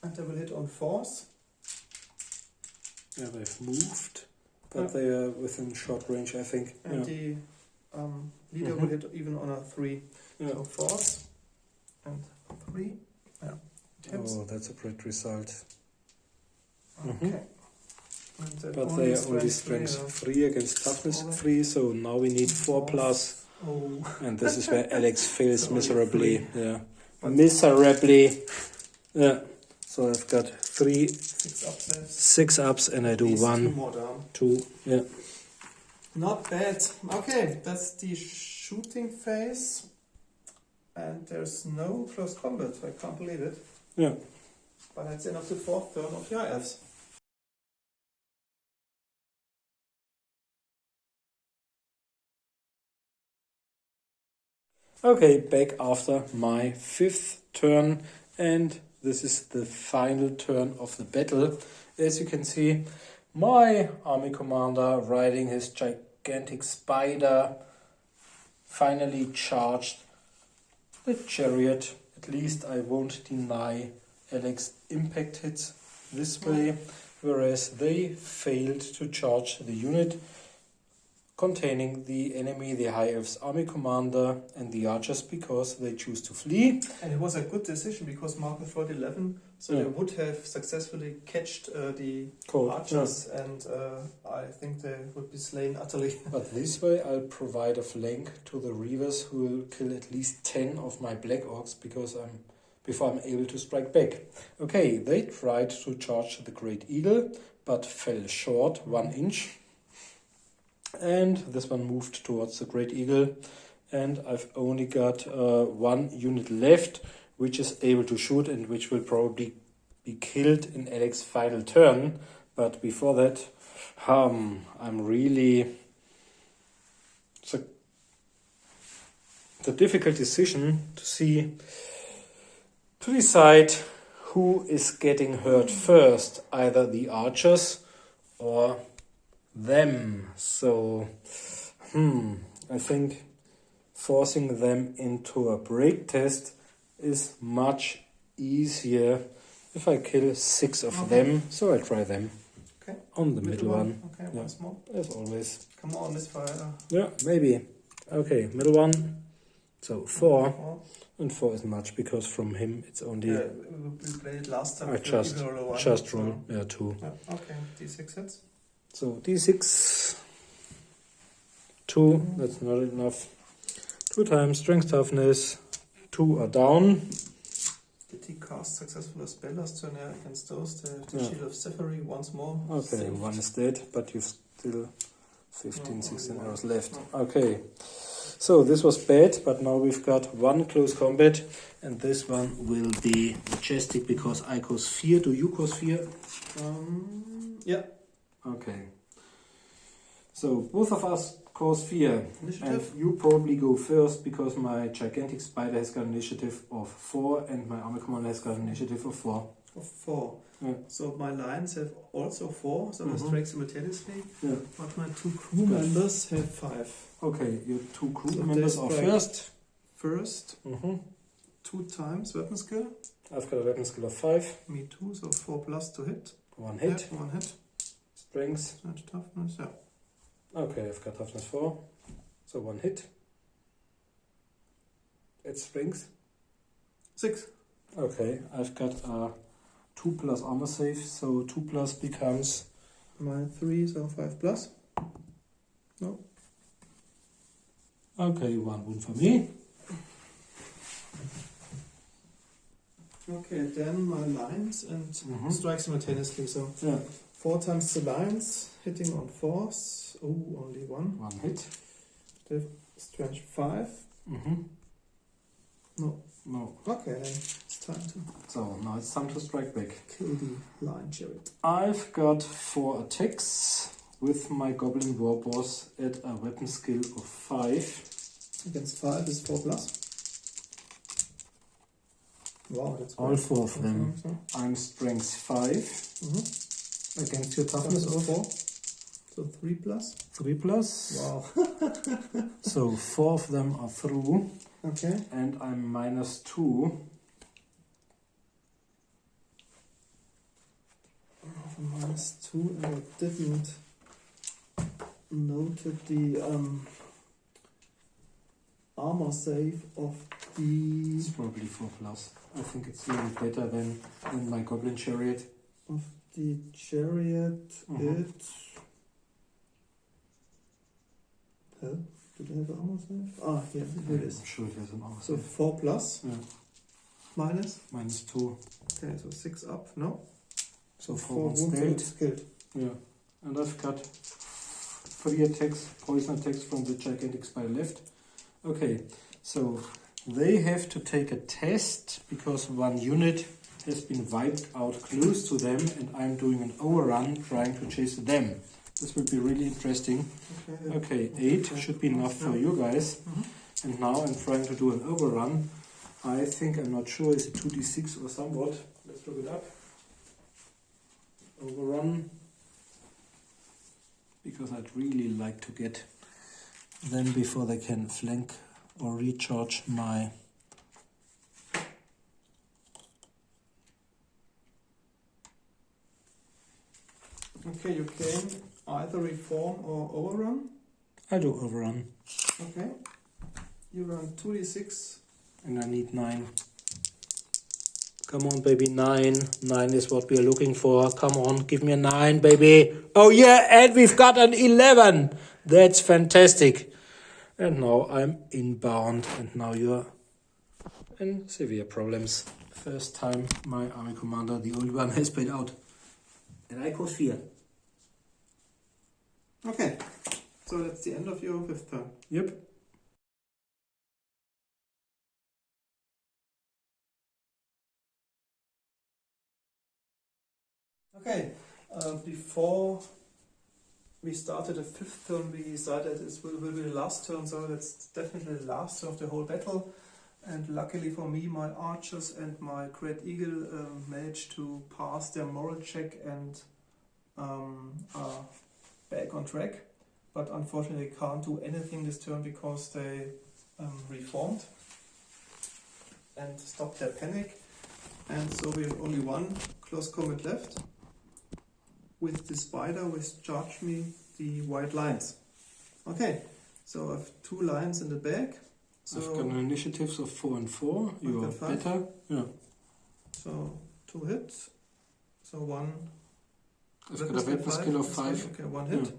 And they will hit on 4s. Yeah, they've moved, but they are within short range, I think. And the leader will hit even on a 3. Yeah. So 4s and 3. Yeah. Hits. Oh, that's a great result. Okay. And then But they are only strength strength 3, 3 against toughness 3, so now we need 4 plus. Oh. And this is where Alex fails So only miserably. 3. Yeah. But- Miserably. Yeah. So I've got 3, 6 ups left. 6 ups, and I do These 2 1, more down. 2. Yeah. Not bad. Okay, that's the shooting phase. And there's no close combat. I can't believe it. Yeah. But that's the end of the 4th turn of the High Elves. Okay, back after my 5th turn, and this is the final turn of the battle. As you can see, my army commander riding his gigantic spider finally charged the chariot. At least I won't deny Alex impact hits this way, whereas they failed to charge the unit containing the enemy, the High Elves army commander and the archers, because they choose to flee. And it was a good decision because Marcus rolled 11, so Yeah. they would have successfully catched the Cool. archers, and I think they would be slain utterly. But this way I'll provide a flank to the Reavers, who will kill at least 10 of my Black Orcs before I'm able to strike back. Okay, they tried to charge the Great Eagle, but fell short 1 inch. And this one moved towards the Great Eagle, and I've only got 1 unit left, which is able to shoot and which will probably be killed in Alex's final turn. But before that, I'm really... It's a difficult decision to decide who is getting hurt first, either the archers or them. So, I think forcing them into a break test is much easier if I kill 6 of them. So I'll try them. Okay. On the middle one. Okay, Yeah. once more. As always. Come on, this fire. Yeah, maybe. Okay, middle one. So 4. 4. And 4 is much, because from him it's only... Yeah, we played it last time. I with just even roll a 1, roll. so- Yeah, 2. Yeah, okay, d6 hits. So d6, 2, that's not enough. 2 times strength toughness, 2 are down. Did he cast successful spell last turn? Yeah, against those? The Yeah. Shield of Sephiri once more. Okay, Saved. 1 is dead, but you've still 15, No, 16 only arrows one. left. No. Okay, so this was bad, but now we've got 1 close combat, and this one will be majestic because I cause fear. Do you cause fear? Yeah. Okay. So both of us cause fear. Initiative. And you probably go first because my gigantic spider has got an initiative of 4 and my army commander has got an initiative of 4. of 4. Yeah. So my lines have also 4, so I strike simultaneously. Yeah. But my 2 crew members have 5. Okay, your 2 crew So members they are strike first. First, 2 2 times weapon skill. I've got a weapon skill of 5. Me too, so 4 plus to hit. 1 hit. Yeah, 1 hit. Strength. That's toughness, yeah. Okay, I've got toughness 4. So 1 hit. It's strength. 6. Okay, I've got a 2 plus armor save, so 2 plus becomes... My 3, so 5 plus. No. Okay, 1 wound for me. Okay, then my lines and strike simultaneously. So Yeah. 4 times the lines, hitting on 4s. Oh, only 1. 1 hit. Strength 5. No. No. Okay, then it's time to So now it's time to strike back. kill the line chariot. I've got 4 attacks with my Goblin Warboss at a weapon skill of 5. Against 5 is 4 plus. Wow, that's All great. 4 of them. So, I'm strength 5 against your toughness of 4. So 3 plus. 3 plus. Wow. So 4 of them are through. Okay. And I'm minus 2. Minus 2, and I didn't noted the armor save of the It's probably 4 plus. I think it's even better than my Goblin Chariot. chariot. It. Huh? Did I have an armor save? Ah, yeah, here it is. I'm sure it has an armor So save. 4 plus. Yeah. Minus. Minus 2. Okay, so 6 up. No. So 4 4 wounds wounded. dealt. Killed. Yeah. And I've got 3 attacks, poison attacks from the gigantic spider left. Okay, so they have to take a test because 1 unit has been wiped out close to them and I'm doing an overrun trying to chase them. This will be really interesting. Okay, 8 should be enough for you guys. And now I'm trying to do an overrun. I think, I'm not sure, is it 2d6 or somewhat? Let's look it up. Overrun. Because I'd really like to get them before they can flank or recharge my... Okay, you can either reform or overrun. I'll do overrun. Okay. You run 2d6. And I need 9. Come on, baby, 9. 9 is what we are looking for. Come on, give me a 9, baby. Oh yeah, and we've got an 11. That's fantastic. And now I'm inbound, and now you're in severe problems. First time my army commander, the old one, has played out. And I cost 4. Okay. So that's the end of your 5th turn. Yep. Okay, before we started the 5th turn, we decided this will be the last turn, so that's definitely the last turn of the whole battle. And luckily for me, my archers and my Great Eagle managed to pass their moral check and are back on track. But unfortunately, they can't do anything this turn because they reformed and stopped their panic. And so we have only 1 close combat left with the spider which charged me the white lines. Okay, so I have 2 lines in the back. So I've got an initiatives of 4 and 4. You are got 5. better. Yeah. So 2 hits. So 1. I've got a weapon skill of 5. Okay, 1 hit.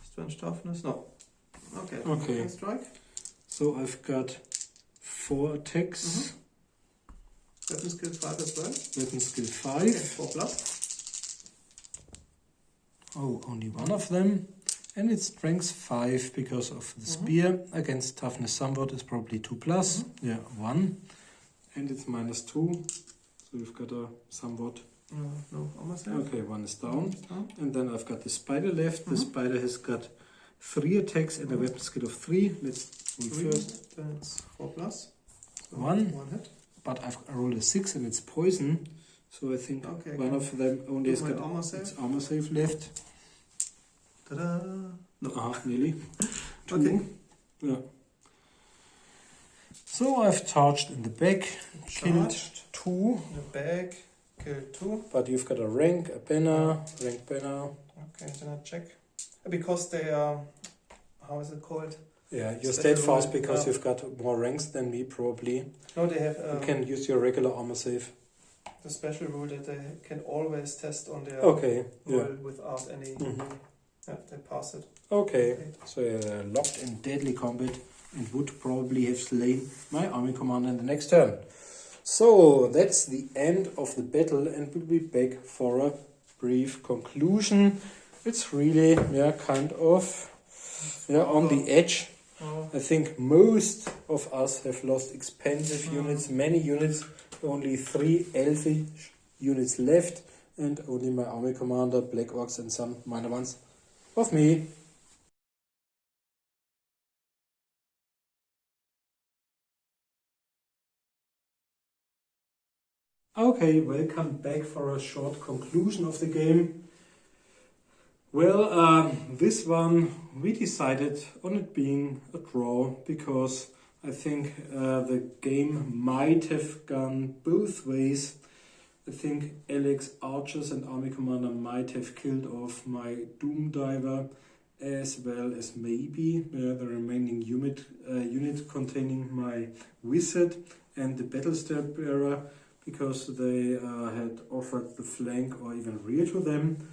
Strength toughness. No. Okay. Okay. Can strike. So I've got 4 attacks. Weapon skill 5 as well. Weapon skill Okay, 5. 4 plus. Oh, only 1 of them. And it's strength 5 because of the spear. Against toughness somewhat is probably 2 plus. Yeah, 1. And it's minus 2. So we've got a somewhat... No, almost there. Okay, 1 is down. And then I've got the spider left. The spider has got 3 attacks and a weapon skill of 3. Let's roll 3, first. then it's 4 plus. So 1. 1 hit. But I rolled a 6 and it's poison. So I think Okay, one of them only has my got armor save? its armor save left. Ta-da! No. Nearly. Two. Okay. Yeah. So I've charged in the back, killed Charged. 2. In the bag, kill 2. But you've got a rank, a banner, rank banner. Okay, then I check. Because they are, how is it called? Yeah, you're Special steadfast rule, because yeah. you've got more ranks than me, probably. No, they have You can use your regular armor save. the special rule that they can always test on their Okay, yeah. roll without any. Mhm. Yeah, they pass it. Okay, so locked in deadly combat and would probably have slain my army commander in the next turn. So that's the end of the battle, and we'll be back for a brief conclusion. It's really kind of on the edge. Oh, I think most of us have lost expensive units, many units, only 3 elfish units left, and only my army commander, Black Orcs, and some minor ones of me. Okay, welcome back for a short conclusion of the game. Well, this one we decided on it being a draw because I think the game might have gone both ways. I think Alex Archers and Army Commander might have killed off my Doom Diver, as well as maybe the remaining unit containing my Wizard and the Battlestar Bearer, because they had offered the flank or even rear to them.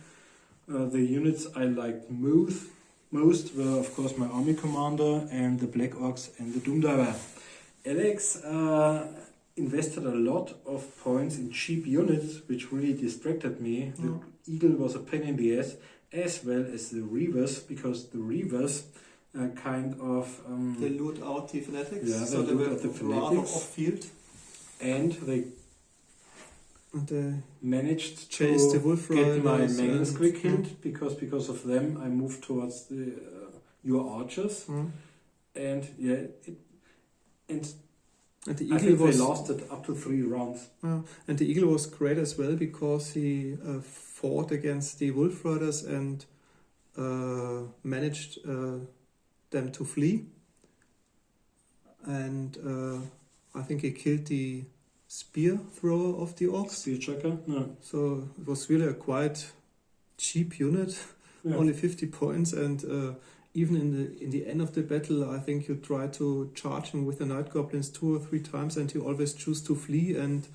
The units I liked most were, of course, my Army Commander and the Black Orcs and the Doom Diver. Alex invested a lot of points in cheap units, which really distracted me. The Eagle was a pain in the ass, as well as the Reavers, because the Reavers kind of... they loot out the fanatics, Yeah, so they they loot were out the rather fanatics. off-field. And they And managed chase to the Wolf get my Riders Mangans and- quick killed, because of them I moved towards the your archers, and And the I eagle think was they lasted up to 3 rounds. and the eagle was great as well because he fought against the Wolf Riders and managed them to flee. And I think he killed the spear thrower of the Orcs. Spear checker, no. So it was really a quite cheap unit, Yeah. only 50 points, and even in the end of the battle, I think you try to charge him with the Night Goblins 2 or 3 times, and he always choose to flee and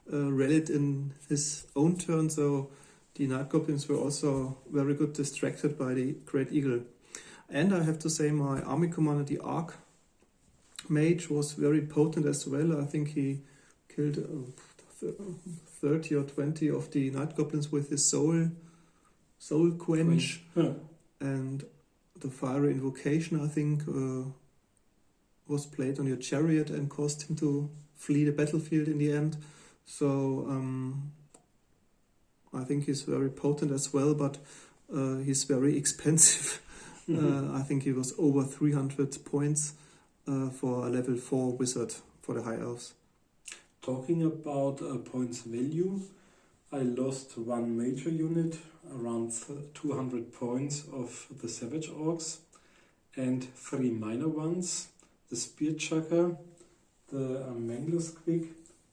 rallied in his own turn. So the Night Goblins were also very good distracted by the Great Eagle. And I have to say, my army commander, the Arc Mage, was very potent as well. I think he killed 30 or 20 of the Night Goblins with his soul quench. Yeah. And the fiery invocation, I think, was played on your chariot and caused him to flee the battlefield in the end. So I think he's very potent as well, but he's very expensive. I think he was over 300 points for a level 4 wizard for the High Elves. Talking about points value, I lost 1 major unit, around 200 points of the Savage Orcs, and 3 minor ones, the Spear Chucker, the Mangler's Quick,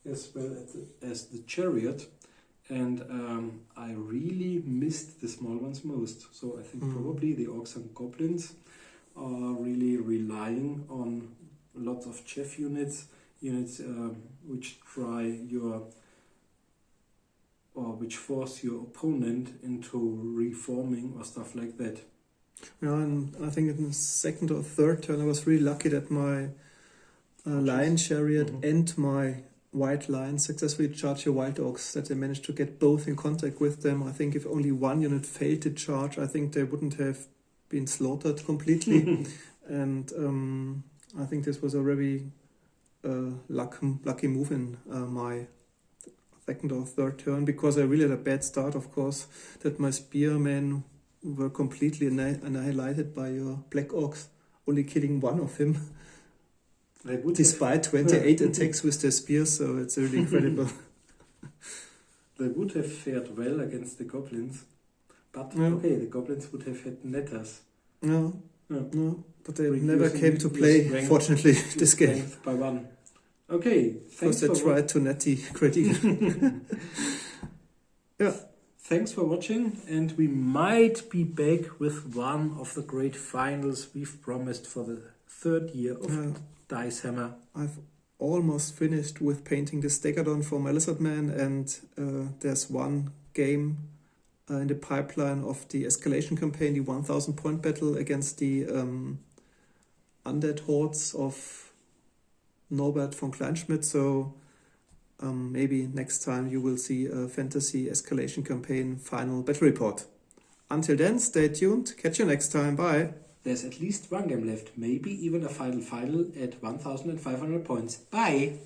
as well as the Chariot, and I really missed the small ones most. So I think probably the Orcs and Goblins are really relying on lots of Jeff units which which force your opponent into reforming or stuff like that. Yeah, and I think in the second or third turn I was really lucky that my Lion Chariot and my White Lion successfully charged your Wild Orcs, that they managed to get both in contact with them. I think if only one unit failed to charge, I think they wouldn't have been slaughtered completely. And I think this was a very lucky move in my second or third turn, because I really had a bad start, of course, that my spearmen were completely annihilated by your Black Orcs, only killing 1 of him, despite 28 attacks with their spears, so it's really incredible. They would have fared well against the Goblins. But, Yeah. okay, the Goblins would have had netters. No, Yeah. no, but they Reducing never came to your play, strength- fortunately, your this game. strength by 1. Okay, thanks Because they for tried to netty critical. Yeah. Thanks for watching, and we might be back with one of the great finals we've promised for the 3rd year of Dice Hammer. I've almost finished with painting the Stegadon for my Lizard Man, and there's one game in the pipeline of the escalation campaign, the 1000 point battle against the undead hordes of Norbert von Kleinschmidt. So maybe next time you will see a fantasy escalation campaign final battle report. Until then, stay tuned. Catch you next time. Bye. There's at least one game left, maybe even a final at 1500 points. Bye!